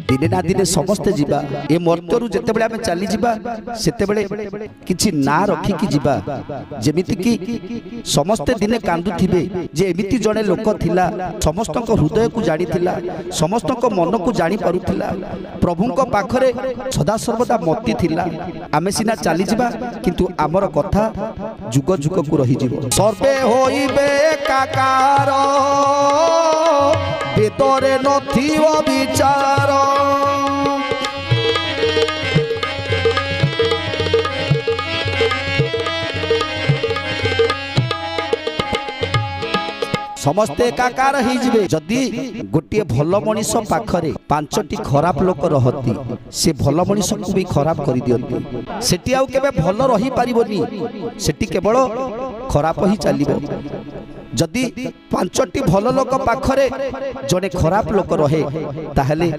दिने ना दिने समस्ते जीवा ए मर्त्यरु जेतेबेले आमे चली जीवा सेतेबेले किछि ना रखिकी जीवा जेमिति कि समस्ते दिने कांदुथिबे जे एमिति जणे लोक थिला समस्तक हृदय को जानी थिला समस्तक मन को जानी पारुथिला प्रभुंक पाखरे सदा सर्वदा मति थिला आमे सिना चली जीवा किंतु आमर कथा जुग जुग को रही जीवो सर्वे होइबे काकार बेतरे नथिव विचार समस्ते एकाकार हो जिवे जदि गोटे भल मनीष पाखरे पांचटी खराब लोक रहती से भल मनीष को भी खराब कर दियंती सेठी आउ केबे भल रही पारिबोनी सेठी केवल खराब ही चलिबो जदि पांचटी भल लोक पाखरे जने खराब लोक रहे ताहले